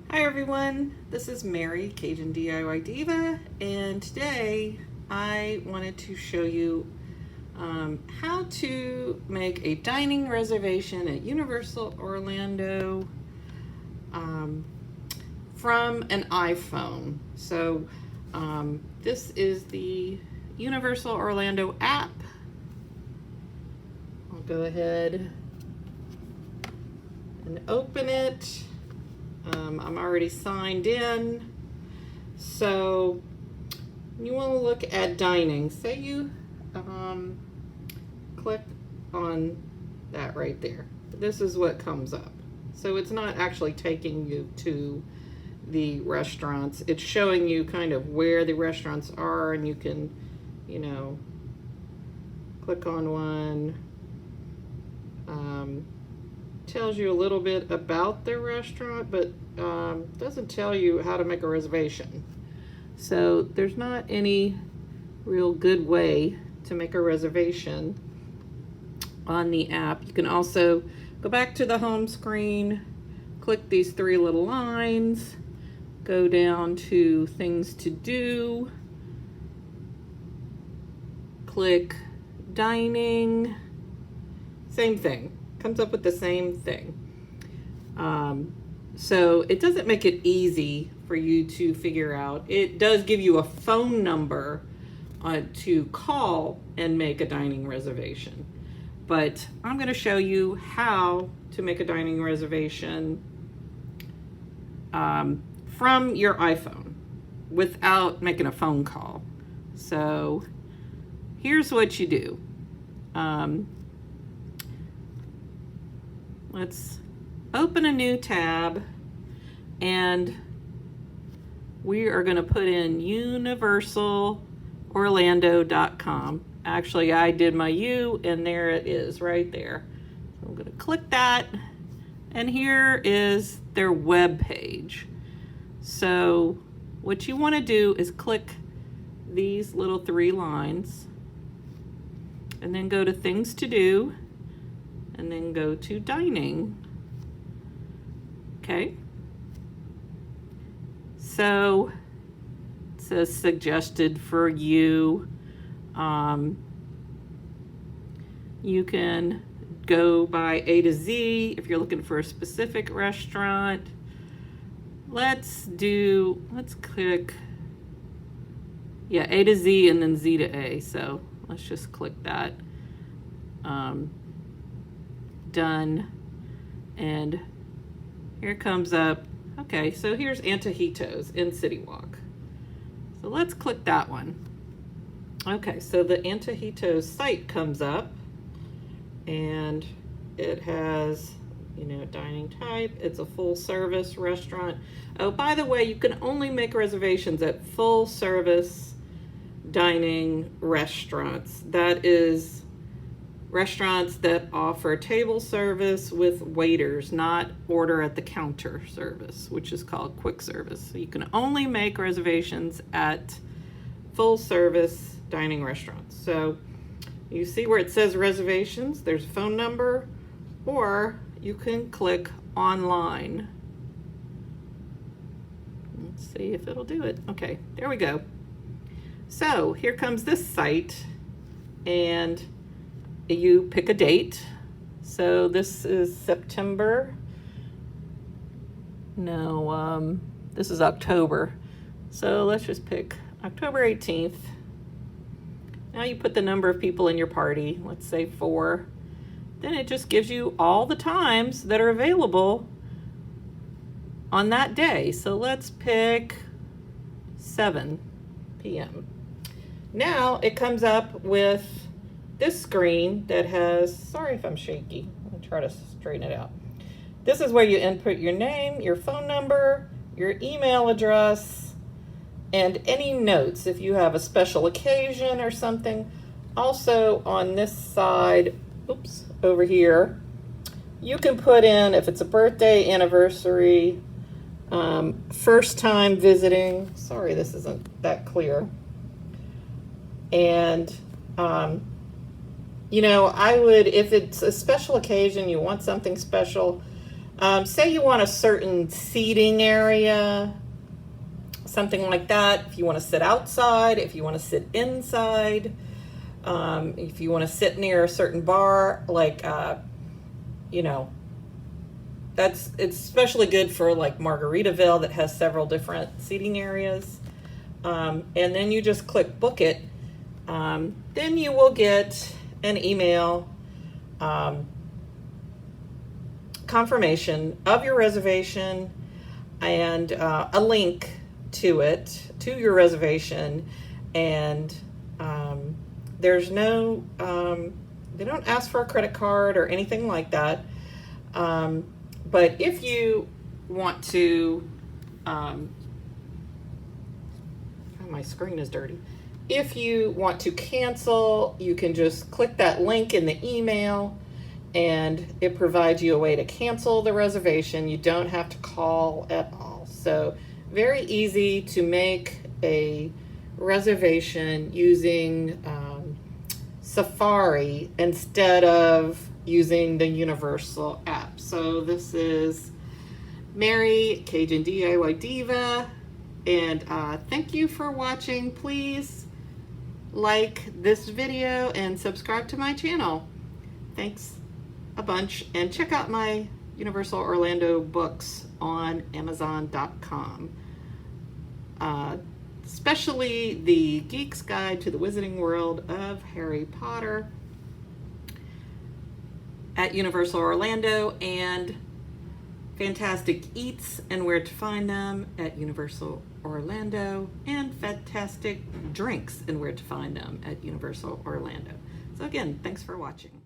Hi everyone, this is Mary, Cajun DIY Diva, and today I wanted to show you how to make a dining reservation at Universal Orlando from an iPhone. So this is the Universal Orlando app. I'll go ahead and open it. I'm already signed in, so you want to look at dining. Say you click on that right there. This is what comes up. So it's not actually taking you to the restaurants. It's showing you kind of where the restaurants are, and you can, click on one. Tells you a little bit about the restaurant, but doesn't tell you how to make a reservation. So there's not any real good way to make a reservation on the app. You can also go back to the home screen, click these three little lines, go down to things to do, click dining, same thing. Comes up with the same thing. So it doesn't make it easy for you to figure out. It does give you a phone number to call and make a dining reservation. But I'm going to show you how to make a dining reservation from your iPhone without making a phone call. So here's what you do. Let's open a new tab, and we are going to put in universalorlando.com. Actually, I did my U, and there it is right there. So I'm going to click that, and here is their web page. So what you want to do is click these little three lines, and then go to things to do, and then go to dining. Okay. So it says suggested for you. You can go by A to Z if you're looking for a specific restaurant. Let's click, A to Z and then Z to A. So let's just click that. Done, and here comes up. Okay, so here's Antojitos in CityWalk. So let's click that one. Okay, so the Antojitos site comes up, and it has, dining type. It's a full service restaurant. Oh, by the way, you can only make reservations at full service dining restaurants. That is restaurants that offer table service with waiters, not order at the counter service, which is called quick service. So you can only make reservations at full service dining restaurants. So you see where it says reservations, there's a phone number, or you can click online. Let's see if it'll do it. Okay, there we go. So here comes this site, and you pick a date. So this is September. No, this is October. So let's just pick October 18th. Now you put the number of people in your party, let's say 4. Then it just gives you all the times that are available on that day. So let's pick 7 p.m. Now it comes up with this screen that has, sorry if I'm shaky, let me try to straighten it out. This is where you input your name, your phone number, your email address, and any notes if you have a special occasion or something. Also on this side, over here, you can put in if it's a birthday, anniversary, first time visiting. Sorry, this isn't that clear. And I would, if it's a special occasion, you want something special, Say you want a certain seating area, something like that. If you want to sit outside, if you want to sit inside, if you want to sit near a certain bar, like, you know, it's especially good for like Margaritaville that has several different seating areas. And then you just click book it. Then you will get an email confirmation of your reservation and a link to it, to your reservation. And there's no, they don't ask for a credit card or anything like that. But if you want to, oh, my screen is dirty. If you want to cancel, you can just click that link in the email and it provides you a way to cancel the reservation. You don't have to call at all. So very easy to make a reservation using Safari instead of using the Universal app. So this is Mary, Cajun DIY Diva, and thank you for watching. Please like this video and subscribe to my channel. Thanks a bunch, and check out my Universal Orlando books on Amazon.com. Especially the Geek's Guide to the Wizarding World of Harry Potter at Universal Orlando, and Fantastic Eats and Where to Find Them at Universal Orlando, and Fantastic Drinks and Where to Find Them at Universal Orlando. So again, thanks for watching.